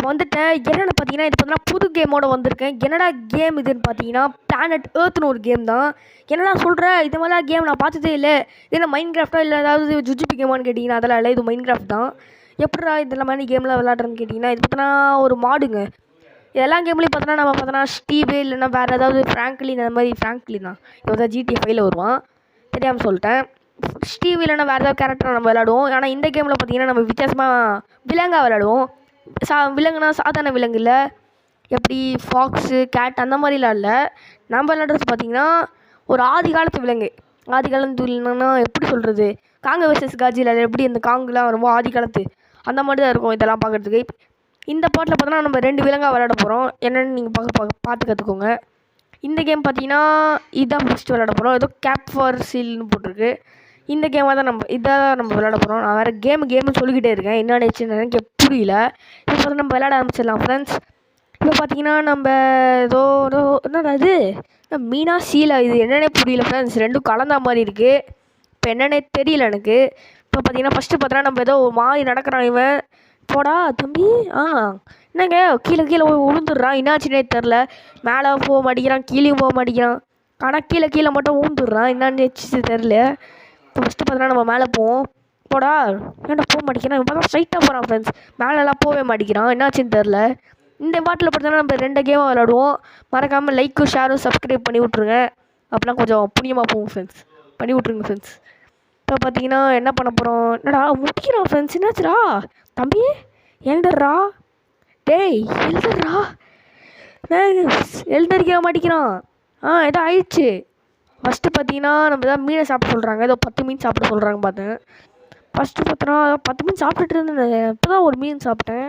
வந்துட்டேன். என்னென்னு பார்த்தீங்கன்னா, இது பார்த்தீங்கன்னா புது கேமோட வந்திருக்கேன். என்னடா கேம் இதுன்னு பார்த்தீங்கன்னா, பிளானட் ஏர்த்னு ஒரு கேம் தான். என்னடா சொல்கிற, இது மாதிரிலாம் கேம் நான் பார்த்ததே இல்லை. இது என்ன மைண்ட் கிராஃப்டா இல்லை ஏதாவது ஜுஜுபி கேமான்னு கேட்டிங்கன்னா அதெல்லாம் இல்லை. இது மைண்ட் கிராஃப்ட் தான். எப்படிடா இதில் மாதிரி கேம்லாம் விளாட்றேன்னு கேட்டிங்கன்னா, இது பார்த்தோன்னா ஒரு மாடுங்க. எல்லா கேம்லேயும் பார்த்தோன்னா நம்ம பார்த்தோன்னா ஸ்டீவு இல்லைன்னா வேறு ஏதாவது ஃப்ராங்க்லின் அந்த மாதிரி ஃப்ராங்க்லின் தான் இப்போ தான் GTA 5ல் வருவான். தெரியாமல் சொல்லிட்டேன். ஸ்டீவ் இல்லைன்னா வேறு ஏதாவது கேரக்டர் நம்ம விளாடுவோம். ஆனால் இந்த கேமில் பார்த்தீங்கன்னா நம்ம வித்தியாசமாக விலங்காக விளாடுவோம். விலங்குனா சாதாரண விலங்கு இல்லை, எப்படி ஃபாக்ஸு கேட் அந்த மாதிரிலாம் இல்லை. நம்ம விளாட்றது பார்த்திங்கன்னா ஒரு ஆதி காலத்து விலங்கு. ஆதி காலத்து இல்லைன்னா எப்படி சொல்கிறது, காங்க வெர்சஸ் காஜிலா எப்படி இந்த காங்குலாம் ரொம்ப ஆதி காலத்து அந்த மாதிரி தான் இருக்கும் இதெல்லாம் பார்க்குறதுக்கு. இந்த பாட்டில் பார்த்தோன்னா நம்ம 2 விலங்காக விளாட போகிறோம். என்னென்னு நீங்கள் பார்த்து கற்றுக்கோங்க. இந்த கேம் பார்த்தீங்கன்னா இதுதான் ஃபஸ்ட்டு விளாட போகிறோம். ஏதோ கேப் ஃபார் சீல்னு போட்டிருக்கு. இந்த கேமாக தான் நம்ம விளாட போகிறோம். நான் வேறு கேமு சொல்லிக்கிட்டே இருக்கேன். என்ன ஆச்சுன்னு எனக்கு புரியல. இப்போ நம்ம விளாட ஆரம்பிச்சிடலாம் ஃப்ரெண்ட்ஸ். இப்போ பார்த்தீங்கன்னா நம்ம ஏதோ என்னடா இது மீனா சீலா இது என்னென்னே புரியல ஃப்ரெண்ட்ஸ். ரெண்டும் கலந்தா மாதிரி இருக்குது. இப்போ என்னென்னே தெரியல எனக்கு. இப்போ பார்த்தீங்கன்னா ஃபஸ்ட்டு பார்த்தோன்னா நம்ம ஏதோ மாறி நடக்கிறான் இவன். போடா தம்பி. என்னங்க கீழே விழுந்துடுறான். என்னாச்சுன்னே தெரில. மேலே போக மாட்டேங்கிறான், கீழேயும் போக மாட்டேங்கிறான். ஆனால் கீழே மட்டும் விழுந்துடுறான். என்னாச்சு தெரில. இப்போ ஃபஸ்ட்டு பார்த்தோன்னா நம்ம மேலே போவோம். போடா ஏன்டா போக மாட்டேங்கிறான். இவன் பார்த்தா ஸ்ட்ரைட்டாக போகிறான் ஃப்ரெண்ட்ஸ். மேலெல்லாம் போகவே மாட்டேங்கிறான். என்னாச்சுன்னு தெரில. இந்த பாட்டில் பார்த்தோன்னா நம்ம 2 கேமாக விளாடுவோம். மறக்காமல் லைக்கும் ஷேரும் சப்ஸ்கிரைப் பண்ணி விட்ருங்க. அப்போலாம் கொஞ்சம் புண்ணியமாக போகும் ஃப்ரெண்ட்ஸ். பண்ணி விட்ருங்க ஃப்ரெண்ட்ஸ். இப்போ பார்த்தீங்கன்னா என்ன பண்ண போகிறோம். என்னடா முடிக்கிறான் ஃப்ரெண்ட்ஸ். என்னாச்சுடா தம்பி, எழுதுறா டேய், எழுதுறா. எழுதறிக்க மாட்டேங்கிறான். ஏதோ ஆயிடுச்சு. ஃபஸ்ட்டு பார்த்தீங்கன்னா நம்ம தான் மீனை சாப்பிட சொல்கிறாங்க. ஏதோ 10 மீன் சாப்பிட சொல்கிறாங்க பார்த்தேன். ஃபஸ்ட்டு பார்த்தோன்னா 10 மீன் சாப்பிட்டுட்டு இருந்தேன். இப்போ தான் ஒரு மீன் சாப்பிட்டேன்.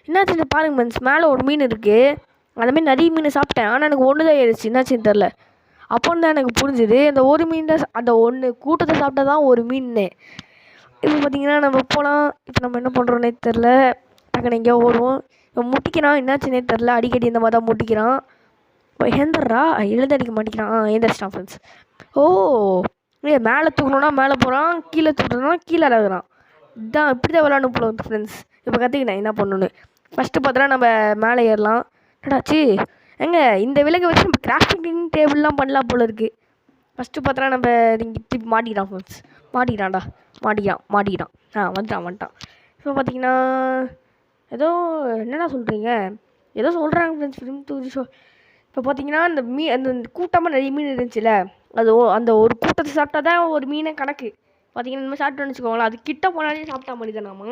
என்னாச்சுன்னு பாருங்க ஃப்ரெண்ட்ஸ். மேலே ஒரு மீன் இருக்குது. அந்தமாரி நிறைய மீன் சாப்பிட்டேன். ஆனால் எனக்கு ஒன்று தான் ஏறிச்சு. என்னாச்சுன்னு தெரில. அப்போ தான் எனக்கு புரிஞ்சுது அந்த ஒரு மீன் தான், அந்த ஒன்று கூட்டத்தை சாப்பிட்டா தான் ஒரு மீன்னு. இப்போ பார்த்தீங்கன்னா நம்ம போகலாம். இப்போ நம்ம என்ன பண்ணுறோன்னே தெரில. டக்குன்னு எங்கேயோ ஓடுவோம். இப்போ முட்டிக்கிறான். என்னாச்சுன்னே தெரில. அடிக்கடி இந்த மாதிரி தான் முட்டிக்கிறான். இப்போ எழுந்துடுறா. எழுதடிக்க மாட்டேங்கிறான். எழுந்திரிச்சிட்டான் ஃப்ரெண்ட்ஸ். மேலே தூக்கணுன்னா மேலே போகிறான், கீழே தூக்கணுன்னா கீழே இறங்குறான். இதுதான் இப்படி தான் விளாடணும் போல வந்து ஃப்ரெண்ட்ஸ். இப்போ கற்றுக்கினேன் என்ன பண்ணணுன்னு. ஃபஸ்ட்டு பார்த்தோன்னா நம்ம மேலே ஏறலாம். என்னடாச்சு இந்த விலங்கை வச்சு நம்ம கிராஃப்டிங் டேபிள்லாம் பண்ணலாம் போல இருக்குது. ஃபஸ்ட்டு பார்த்தோன்னா நம்ம இங்கே திருப்பி மாட்டிக்கிறான் ஃப்ரெண்ட்ஸ். மாட்டிக்கிறான். வந்துட்டான். இப்போ பார்த்தீங்கன்னா ஏதோ என்னென்ன சொல்கிறீங்க, ஏதோ சொல்கிறாங்க ஃப்ரெண்ட்ஸ். Film show. இப்போ பார்த்தீங்கன்னா அந்த கூட்டமாக நிறைய மீன் இருந்துச்சுல்ல, அது அந்த ஒரு கூட்டத்தை சாப்பிட்டா தான் ஒரு மீனை கணக்கு. பார்த்தீங்கன்னா இந்த மாதிரி சாப்பிட்டோன்னு வச்சுக்கோங்களேன். அது கிட்ட போனாலே சாப்பிட்டா மாதிரி தான் நாம.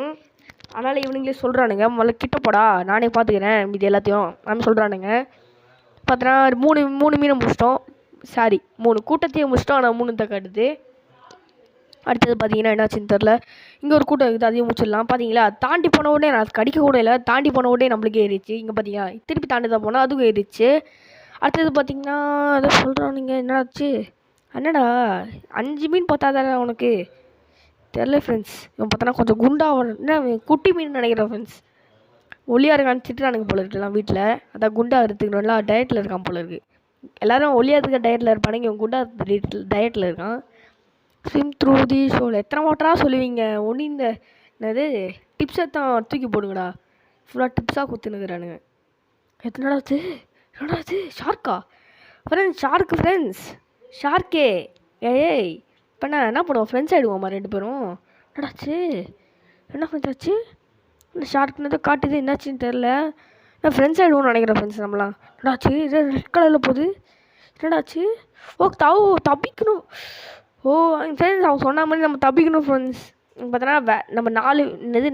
அதனால் இவனுங்களே சொல்கிறானுங்க, முதல்ல கிட்ட போடா நானே பார்த்துக்கிறேன் இது எல்லாத்தையும் நம்ம சொல்கிறானுங்க. பார்த்தோன்னா 3 மீனை முடிச்சிட்டோம். 3 கூட்டத்தையும் முடிச்சிட்டோம். ஆனால் 3 தான் காட்டுது. அடுத்தது பார்த்தீங்கன்னா என்னாச்சுன்னு தெரில. இங்கே ஒரு கூட்டம் இருக்குது, அதையும் முடிச்சிடலாம். பார்த்தீங்களா தாண்டி போன உடனே நான் கடிக்க கூட இல்லை. தாண்டி போன உடனே நம்மளுக்கு ஏறிச்சு. இங்கே பார்த்தீங்கன்னா திருப்பி தாண்டி தான் போனால் அதுவும் ஏறிச்சு. அடுத்தது பார்த்தீங்கன்னா ஏதோ சொல்கிறானுங்க. என்னடாச்சு என்னடா 5 மீன் பார்த்தாதானே உனக்கு தெரில ஃப்ரெண்ட்ஸ். இவன் பார்த்தோன்னா கொஞ்சம் குண்டாக என்ன குட்டி மீன் நினைக்கிறேன் ஃப்ரெண்ட்ஸ். ஒல்லியாக இருக்கான்னு திட்டுறானுங்க போல இருக்குலாம் வீட்டில். அதான் குண்டாக இருக்கிறதுக்கு நல்லா டயட்டில் இருக்கான் போல இருக்குது. எல்லோரும் ஒல்லியாக இருக்க டயட்டில் இருப்பானுங்க. இவன் குண்டாக டயட்டில் இருக்கான். ஸ்விம் த்ரூ தி ஷோவில் எத்தனை வாட்டராக சொல்லுவீங்க. ஒன்று இந்த என்னது டிப்ஸை தான் தூக்கி போடுங்கடா. ஃபுல்லாக டிப்ஸாக கொடுத்துனுக்குறானுங்க. என்னடாச்சு ஷார்க்கா ஃப்ரெண்ட்ஸ். ஷார்க்கே ஏய் இப்போ என்ன பண்ணுவோம், ஃப்ரெண்ட்ஸ் ஆகிடுவோம்மா 2 பேரும். என்னடாச்சு என்ன ஃப்ரெண்ட்ஸ் ஆச்சு. இந்த ஷார்க்னு காட்டுது. என்னாச்சுன்னு தெரில. நான் ஃப்ரெண்ட்ஸ் ஆகிடுவோம்னு நினைக்கிறேன் ஃப்ரெண்ட்ஸ் நம்மளாம். என்னடாச்சு இது ரெட் கலரில் போகுது. என்னடாச்சு தப்பிக்கணும். ஃப்ரெண்ட்ஸ் அவன் சொன்ன மாதிரி நம்ம தப்பிக்கணும் ஃப்ரெண்ட்ஸ். பார்த்தோன்னா நம்ம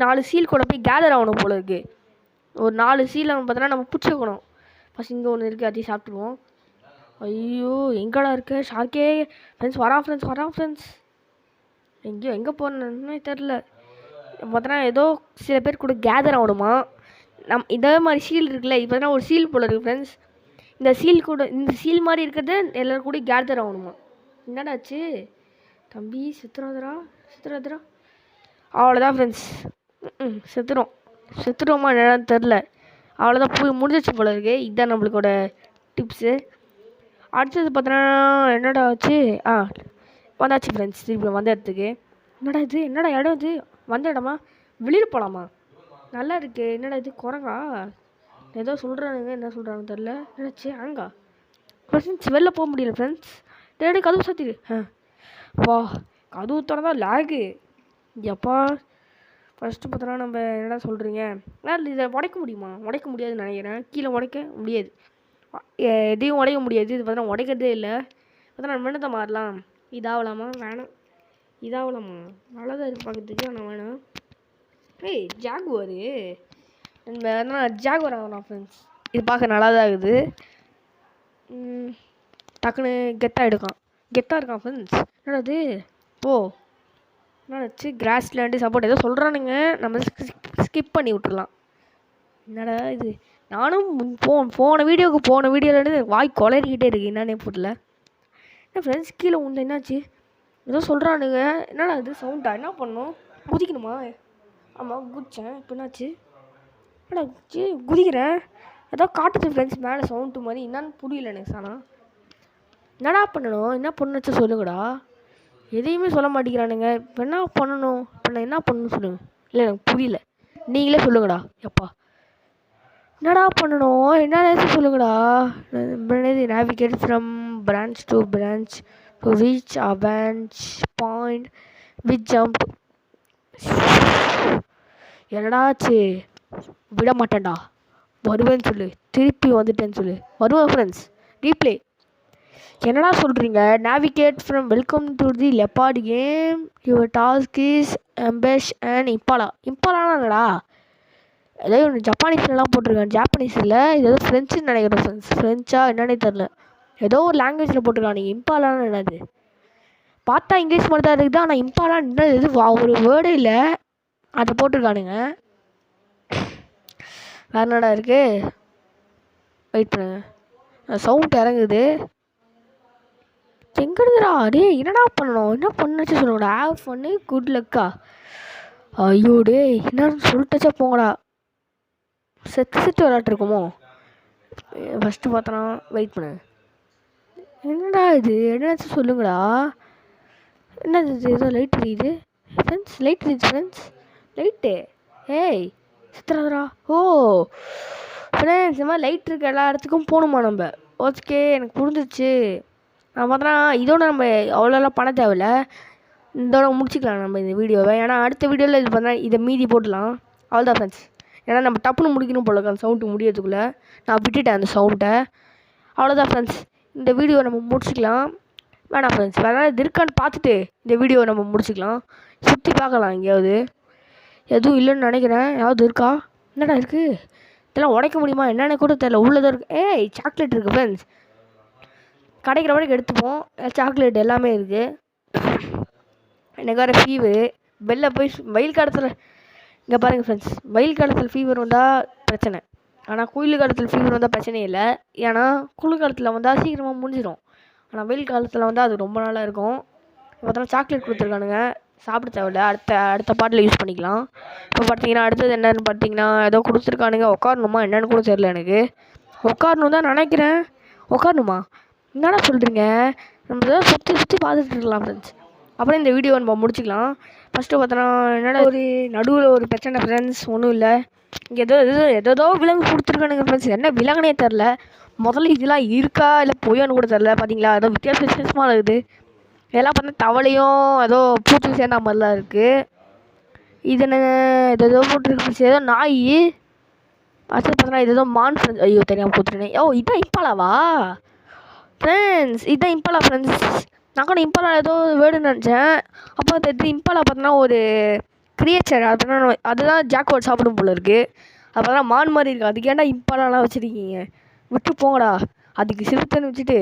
4 சீல் கூட போய் கேதர் ஆகணும் போல இருக்குது. ஒரு 4 சீல் நம்ம பார்த்தோன்னா நம்ம பிடிச்சிக்கணும். ஃபஸ்ட் இங்கே ஒன்று இருக்குது, அதையும் சாப்பிட்ருவோம். ஐயோ எங்கடா இருக்க ஷார்க்கே. ஃப்ரெண்ட்ஸ் வரான் ஃப்ரெண்ட்ஸ். எங்கே போனேன்னு தெரில. பார்த்தோன்னா ஏதோ சில பேர் கூட கேதர் ஆகணுமா. இதே மாதிரி சீல் இருக்குல்ல, இப்போ பார்த்தோன்னா ஒரு சீல் போல இருக்குது ஃப்ரெண்ட்ஸ். இந்த சீல் மாதிரி இருக்கிறது எல்லோரும் கூட கேதர் ஆகணுமா. என்னடாச்சு தம்பி, செத்துறாதரா. அவ்வளோதான் ஃப்ரெண்ட்ஸ். செத்துருவோமா என்னன்னு தெரில. அவ்வளோதான் போய் முடிஞ்சிச்சு போல இருக்கு. இதுதான் நம்மளுக்கோட டிப்ஸு. அடுத்தது பார்த்தோன்னா என்னடா ஆச்சு. வந்தாச்சு ஃப்ரெண்ட்ஸ். திருப்பி வந்த இடத்துக்கு. என்னடா இடம் இது வந்த இடமா, வெளியில் போகலாமா. நல்லா இருக்கு. என்னடா இது குரங்கா? ஏதோ சொல்கிறானுங்க, என்ன சொல்கிறான்னு தெரில. என்னச்சு ஆங்கா ஃப்ரெண்ட்ஸ், வெளில போக முடியல ஃப்ரெண்ட்ஸ். டேடி கதவு சாத்திடு. வா, கதவு திறந்தா லேகு. எப்பா ஃபஸ்ட்டு பார்த்தோன்னா நம்ம என்னடா சொல்கிறீங்க, இதை உடைக்க முடியுமா? உடைக்க முடியாதுன்னு நினைக்கிறேன். கீழே உடைக்க முடியாது, எதையும் உடைக்க முடியாது. இது பார்த்தா உடைக்கிறதே இல்லை. பார்த்தா நம்ம என்னத்தை மாறலாம்? இதாகலாமா? வேணாம். இதாகலாமா? நல்லா தான் இருக்கு பார்க்கறதுக்கு, ஆனால் வேணாம். ஏய் ஜாகுவாரு, நம்ம ஜாகுவார் ஆகலாம் ஃப்ரெண்ட்ஸ். இது பார்க்க நல்லா தான் இருக்குது. டக்குன்னு கெத்தாக இருக்கான் ஃப்ரெண்ட்ஸ். என்னது ஓ என்னாச்சு? கிராஸ்லேண்டு சப்போர்ட் ஏதோ சொல்கிறானுங்க, நம்ம ஸ்கிப் பண்ணி விட்டுடலாம். என்னடா இது? நானும் போன வீடியோவிலேருந்து வாய் குளறிக்கிட்டே இருக்கு, என்னன்னே புரியல. என்ன ஃப்ரெண்ட்ஸ் கீழே உண்டு என்னாச்சு? ஏதோ சொல்கிறானுங்க. என்னடா இது சவுண்டா? என்ன பண்ணணும்? குதிக்கணுமா? ஆமாம் குதிச்சேன். இப்போ என்னாச்சு? என்னடா குதிக்கிறேன், ஏதோ காட்டுது ஃப்ரெண்ட்ஸ் மேலே சவுண்டு மாதிரி. என்னன்னு புரியல எனக்கு. ஆனால் என்னடா பண்ணணும்? என்ன பண்ணுச்சு சொல்லுங்கடா. எதையுமே சொல்ல மாட்டேங்கிறானுங்க. இப்போ என்ன பண்ணணும்? இப்போ நான் என்ன பண்ணணும்னு சொல்லுங்கள். இல்லை எனக்கு புரியல, நீங்களே சொல்லுங்கடா. எப்பா என்னடா பண்ணணும்? என்ன சொல்லுங்கடா. Navigate from branch to branch to reach a branch point with jump. என்னடாச்சு? விட மாட்டேன்டா, வருவேன்னு சொல்லு. திருப்பி வந்துட்டேன்னு சொல்லு. வருவேன் ஃப்ரெண்ட்ஸ். ரீப்ளே. என்னடா சொல்கிறீங்க? Navigate from welcome to the leopard game. Your task is எம்பெஷ் அண்ட் இம்பாலானா என்னடா? ஏதோ ஒன்று ஜப்பானீஸ்லாம் போட்டிருக்கான். ஜாப்பனீஸில் இது ஏதோ ஃப்ரெஞ்சுன்னு நினைக்கிறேன் ஃப்ரெண்ட்ஸ். ஃப்ரெஞ்சா என்னன்னே தெரில, ஏதோ ஒரு லாங்குவேஜில் போட்டிருக்கான். இம்பாலான்னு என்னது? பார்த்தா இங்கிலீஷ் மட்டும் தான் இருக்குது, ஆனால் இம்பாலான்னு என்னது? இது ஒரு வேர்டே இல்லை, அதை போட்டிருக்கானுங்க. வேறு என்னடா இருக்குது? வெயிட் பண்ணுங்க, சவுண்ட் இறங்குது. எங்கிருந்துடா? டே என்னடா பண்ணணும்? என்ன பண்ணுச்சு சொல்லுங்கடா. ஹேவ் பண்ணு, குட் லக்கா. ஐயோ டே என்னன்னு சொல்லிட்டச்சா போங்கடா. செட்டு விளாட்ருக்குமோ? ஃபஸ்ட்டு பார்த்தோன்னா வெயிட் பண்ணு. என்னடா இது? என்னாச்சு சொல்லுங்கடா. என்னது இது? ஏதோ லைட் எரியுது ஃப்ரெண்ட்ஸ். லைட் எரியுது ஃப்ரெண்ட்ஸ். லைட்டு ஏய் சித்திராதரா. ஓ ஃப்ரெண்ட்ஸ், இந்த மாதிரி லைட் இருக்க எல்லா இடத்துக்கும் போகணுமா நம்ம? ஓகே எனக்கு புரிஞ்சிச்சு. நான் பார்த்தோன்னா இதோட நம்ம அவ்வளோலாம் பண்ண தேவையில்ல, இதோட முடிச்சிக்கலாம் நம்ம இந்த வீடியோவை. ஏன்னா அடுத்த வீடியோவில் இது பண்ணால் இதை மீதி போடலாம். அவ்வளோதான் ஃப்ரெண்ட்ஸ். ஏன்னா நம்ம டப்புன்னு முடிக்கணும் போல அந்த சவுண்டு முடியறதுக்குள்ளே நான் விட்டுட்டேன் அந்த சவுண்டை. அவ்வளோதான் ஃப்ரெண்ட்ஸ், இந்த வீடியோவை நம்ம முடிச்சிக்கலாம். வேணாம் ஃப்ரெண்ட்ஸ், வேறு இது இருக்கான்னு பார்த்துட்டு இந்த வீடியோவை நம்ம முடிச்சிக்கலாம். சுற்றி பார்க்கலாம் எங்கேயாவது. எதுவும் இல்லைன்னு நினைக்கிறேன். ஏதாவது இருக்கா? என்னடா இருக்குது? இதெல்லாம் உடைக்க முடியுமா என்னென்ன கூட தெரியல. உள்ளதாக இருக்குது. ஏய் சாக்லேட் இருக்குது ஃப்ரெண்ட்ஸ், கிடைக்கிற வரைக்கும் எடுத்துப்போம். சாக்லேட் எல்லாமே இருக்குது. எனக்கு வேறு ஃபீவரு. வெளில போய் வெயில் காலத்தில் இங்கே பாருங்கள் ஃப்ரெண்ட்ஸ், வெயில் காலத்தில் ஃபீவர் வந்தால் பிரச்சனை, ஆனால் குளிர் காலத்தில் ஃபீவர் வந்தால் பிரச்சனையே இல்லை. ஏன்னா குளிர் காலத்தில் வந்தால் சீக்கிரமாக முடிஞ்சிடும், ஆனால் வெயில் காலத்தில் வந்தால் அது ரொம்ப நாளாக இருக்கும். பார்த்தோன்னா சாக்லேட் கொடுத்துருக்கானுங்க, சாப்பிட தேவையில்ல, அடுத்த பாட்டில் யூஸ் பண்ணிக்கலாம். இப்போ பார்த்தீங்கன்னா அடுத்தது என்னென்னு பார்த்தீங்கன்னா ஏதோ கொடுத்துருக்கானுங்க. உட்காரணுமா என்னென்னு கூட தெரியல எனக்கு. உட்காரணும் தான் நினைக்கிறேன். உட்காரணுமா? என்னடா சொல்கிறீங்க? நம்ம தான் சுற்றி பார்த்துட்டு இருக்கலாம் ஃப்ரெண்ட்ஸ். அப்புறம் இந்த வீடியோ நம்ம முடிச்சிக்கலாம். ஃபஸ்ட்டு பார்த்தோன்னா என்னடா ஒரு நடுவில் ஒரு பிரச்சனை ஃப்ரெண்ட்ஸ். ஒன்றும் இல்லை, இங்கே ஏதோ விலங்கு கொடுத்துருக்கானுங்க ஃப்ரெண்ட்ஸ். என்ன விலங்குனே தெரில. முதல்ல இதெல்லாம் இருக்கா இல்லை பொய்யான்னு கூட தெரில. பார்த்தீங்களா ஏதோ வித்தியாசமாக இருக்குது. இதெல்லாம் பார்த்தா தவளையும் ஏதோ பூச்சி சேர்ந்த மாதிரிலாம் இருக்குது. இது என்ன ஏதோ போட்டுருக்கு, ஏதோ நாய். அடுத்து பார்த்தோன்னா இது ஏதோ மான் ஃப்ரெண்ட்ஸ். ஐயோ தெரியாமல் போட்டுருனேன். ஓ இதான் இம்பாலாவா ஃப்ரெண்ட்ஸ்? இதுதான் இம்பாலா ஃப்ரெண்ட்ஸ். நான் கூட இம்பாலா ஏதோ வேர்டுன்னு நினச்சேன். அப்போ தெரியுது இம்பாலா பார்த்தோன்னா ஒரு கிரியேச்சர். அதுதான் ஜாக்வார்ட் சாப்பிடும் போல இருக்குது. அது பார்த்தா மான் மாதிரி இருக்குது. அதுக்கு ஏன்டா இம்பாலாலாம் வச்சுருக்கீங்க? விட்டு போங்கடா. அதுக்கு சிறுத்தைன்னு வச்சுட்டு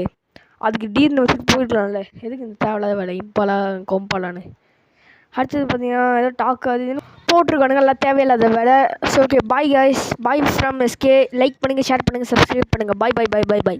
அதுக்கு டீர்னு வச்சுட்டு போயிடலாம்ல. எதுக்கு இந்த தேவையில்லாத வேலை இம்பாலா கொம்பாலான்னு? அடுத்தது பார்த்தீங்கன்னா ஏதோ டாக்கு அது இதுன்னு போட்டிருக்கானுங்க, எல்லாம் தேவையில்லாத வேலை. So okay bye guys, bye from SK. Like பண்ணுங்கள், ஷேர் பண்ணுங்கள், சப்ஸ்கிரைப் பண்ணுங்கள். பாய் பாய் பாய் பாய் பாய்.